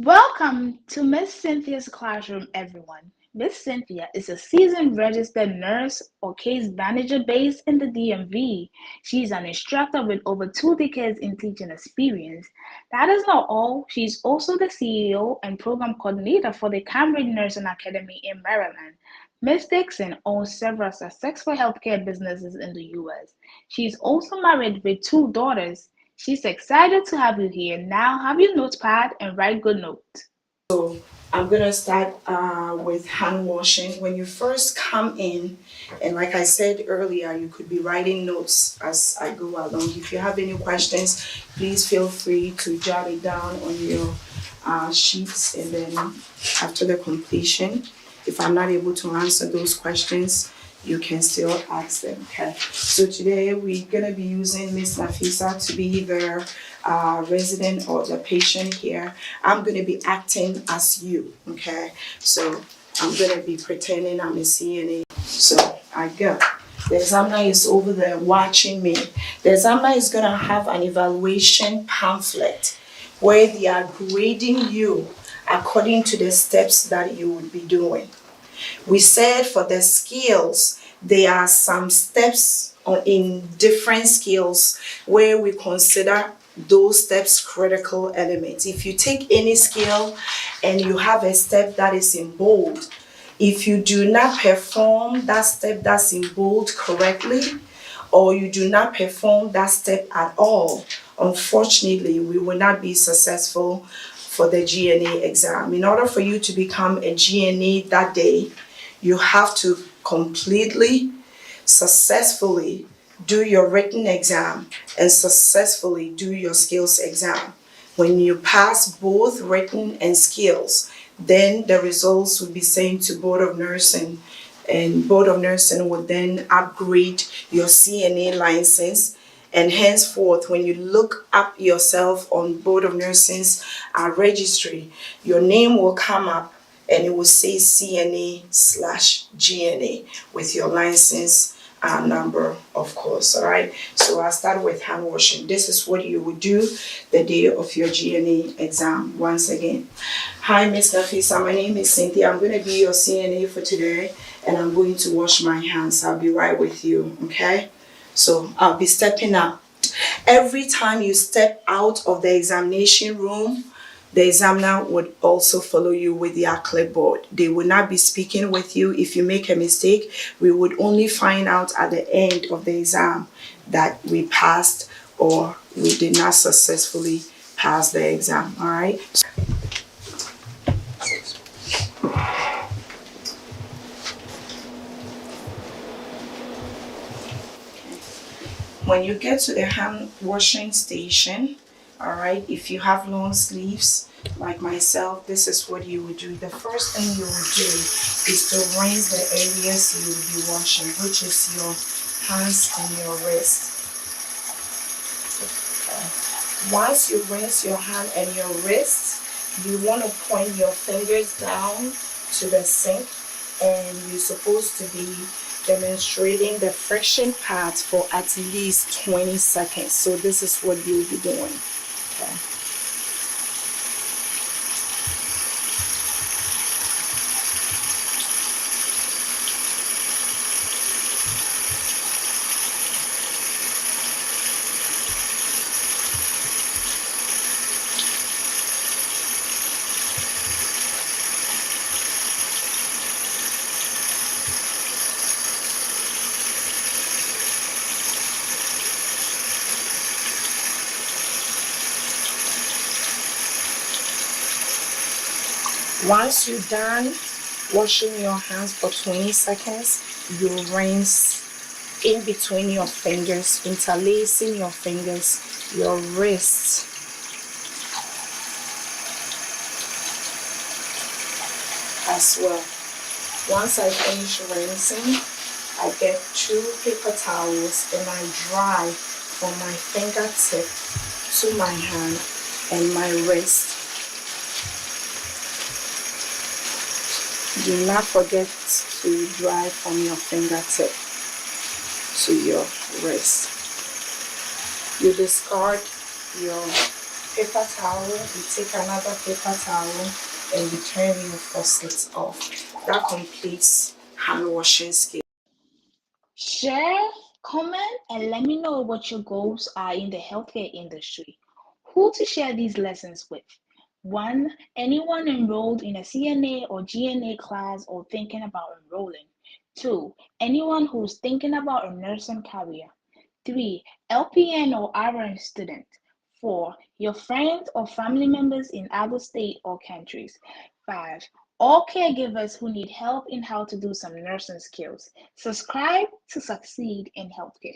Welcome to Miss Cynthia's classroom, everyone. Miss Cynthia is a seasoned registered nurse or case manager based in the DMV. She's an instructor with over 2 decades in teaching experience. That is not all, she's also the CEO and program coordinator for the Cambridge Nursing Academy in Maryland. Ms. Dixon owns several successful healthcare businesses in the US. She's also married with 2 daughters. She's excited to have you here. Now, have your notepad and write good notes. So I'm gonna start with hand washing. When you first come in, and like I said earlier, you could be writing notes as I go along. If you have any questions, please feel free to jot it down on your sheets, and then after the completion, if I'm not able to answer those questions, you can still ask them. Okay. So today we're gonna be using Miss Nafisa to be the resident or the patient here. I'm gonna be acting as you. Okay. So I'm gonna be pretending I'm a CNA. So I go. The examiner is over there watching me. The examiner is gonna have an evaluation pamphlet where they are grading you according to the steps that you would be doing. We said for the skills, there are some steps in different skills where we consider those steps critical elements. If you take any skill and you have a step that is in bold, if you do not perform that step that's in bold correctly, or you do not perform that step at all, unfortunately, we will not be successful for the GNA exam. In order for you to become a GNA that day, you have to completely, successfully do your written exam and successfully do your skills exam. When you pass both written and skills, then the results will be sent to Board of Nursing, and Board of Nursing will then upgrade your CNA license. And henceforth, when you look up yourself on Board of Nursing's registry, your name will come up and it will say CNA/GNA with your license number, of course. All right. So I'll start with hand washing. This is what you would do the day of your GNA exam. Once again, hi, Miss Nafisa. My name is Cynthia. I'm going to be your CNA for today, and I'm going to wash my hands. I'll be right with you. Okay. So I'll be stepping out. Every time you step out of the examination room, the examiner would also follow you with their clipboard. They will not be speaking with you. If you make a mistake, we would only find out at the end of the exam that we passed or we did not successfully pass the exam. All right. When you get to the hand washing station, all right, if you have long sleeves like myself, this is what you would do. The first thing you would do is to rinse the areas you will be washing, which is your hands and your wrist. Okay. Once you rinse your hand and your wrist, you want to point your fingers down to the sink, and you're supposed to be demonstrating the friction path for at least 20 seconds. So this is what you'll be doing. Okay. Once you're done washing your hands for 20 seconds, you rinse in between your fingers, interlacing your fingers, your wrists, as well. Once I finish rinsing, I get 2 paper towels and I dry from my fingertip to my hand and my wrist. Do not forget to dry from your fingertip to your wrist. You discard your paper towel, you take another paper towel, and you turn your faucets off. That completes hand washing skill. Share, comment, and let me know what your goals are in the healthcare industry. Who to share these lessons with? One, anyone enrolled in a CNA or GNA class or thinking about enrolling. Two, anyone who's thinking about a nursing career. Three, LPN or RN student. Four, your friends or family members in other states or countries. Five, all caregivers who need help in how to do some nursing skills. Subscribe to succeed in healthcare.